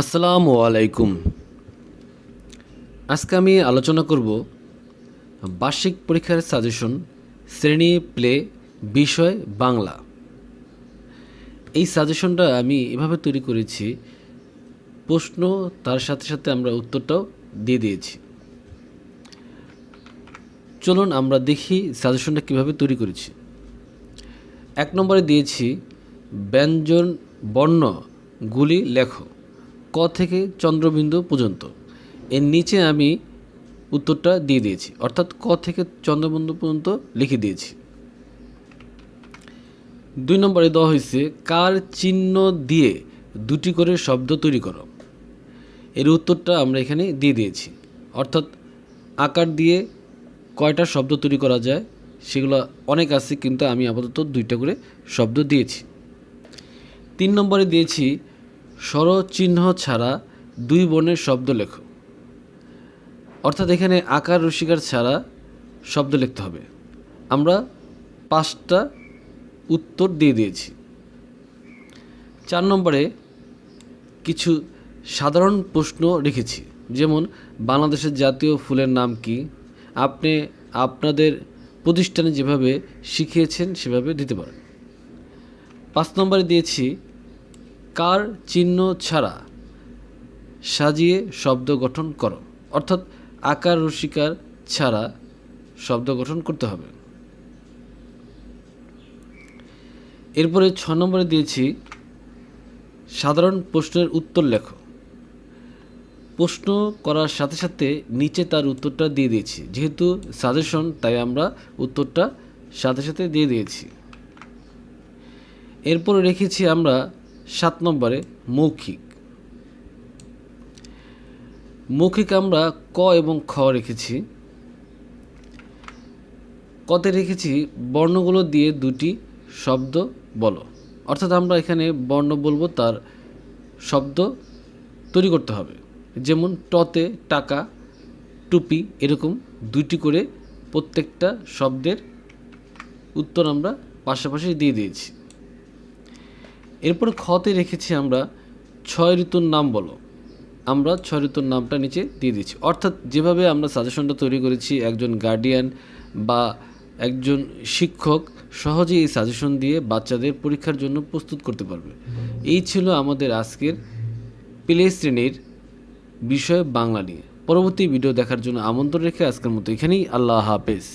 আসসালামু আলাইকুম। আজকে আমি আলোচনা করব বার্ষিক পরীক্ষার সাজেশন, শ্রেণী প্লে, বিষয় বাংলা। এই সাজেশনটা আমি এভাবে তৈরি করেছি, প্রশ্ন তার সাথে সাথে আমরা উত্তরটাও দিয়ে দিয়েছি। চলুন আমরা দেখি সাজেশনটা কিভাবে তৈরি করেছি। 1 নম্বরে দিয়েছি ব্যঞ্জন বর্ণগুলি লেখো, ক থেকে চন্দ্রবিন্দু পর্যন্ত। এর নিচে আমি উত্তরটা দিয়ে দিয়েছি, অর্থাৎ ক থেকে চন্দ্রবিন্দু পর্যন্ত লিখে দিয়েছি। 2 নম্বরে দেওয়া হয়েছে কার চিহ্ন দিয়ে দুটি করে শব্দ তৈরি করো। এর উত্তরটা আমরা এখানে দিয়ে দিয়েছি, অর্থাৎ আকার দিয়ে কয়টা শব্দ তৈরি করা যায় সেগুলো অনেক আছে, কিন্তু আমি আপাতত 2টা করে শব্দ দিয়েছি। 3 নম্বরে দিয়েছি স্বরচিহ্ন ছাড়া 2 বর্ণের শব্দ লেখো, অর্থাৎ এখানে আকার রসিকার ছাড়া শব্দ লিখতে হবে। আমরা 5টা উত্তর দিয়ে দিয়েছি। 4 নম্বরে কিছু সাধারণ প্রশ্ন রেখেছি, যেমন বাংলাদেশের জাতীয় ফুলের নাম কি, আপনি আপনাদের প্রতিষ্ঠানে যেভাবে শিখিয়েছেন সেভাবে দিতে পারেন। 5 নম্বরে দিয়েছি কার চিহ্ন ছাড়া সাজিয়ে শব্দ গঠন করো, অর্থাৎ আকার রসিকার ছাড়া শব্দ গঠন করতে হবে। এরপরে 6 নম্বরে দিয়েছি সাধারণ প্রশ্নের উত্তর লেখো। প্রশ্ন করার সাথে সাথে নিচে তার উত্তরটা দিয়ে দিয়েছি, যেহেতু সাজেশন তাই আমরা উত্তরটা সাথে সাথে দিয়ে দিয়েছি। এরপরে রেখেছি আমরা 7 নম্বরে মৌখিক। মৌখিক আমরা ক এবং খ রেখেছি। কতে রেখেছি বর্ণগুলো দিয়ে দুটি শব্দ বলো, অর্থাৎ আমরা এখানে বর্ণ বলবো, তার শব্দ তৈরি করতে হবে। যেমন টতে টাকা, টুপি, এরকম 2টি করে প্রত্যেকটা শব্দের উত্তর আমরা পাশাপাশি দিয়ে দিয়েছি। এরপর খতে রেখেছি আমরা 6 ঋতুর নাম বলো। আমরা 6 ঋতুর নামটা নিচে দিয়ে দিচ্ছি, অর্থাৎ যেভাবে আমরা সাজেশনটা তৈরি করেছি একজন গার্ডিয়ান বা একজন শিক্ষক সহজেই এই সাজেশন দিয়ে বাচ্চাদের পরীক্ষার জন্য প্রস্তুত করতে পারবে। এই ছিল আমাদের আজকের প্লে শ্রেণীর বিষয় বাংলা নিয়ে। পরবর্তী ভিডিও দেখার জন্য আমন্ত্রণ রেখে আজকের মতো এখানেই। আল্লাহ হাফেজ।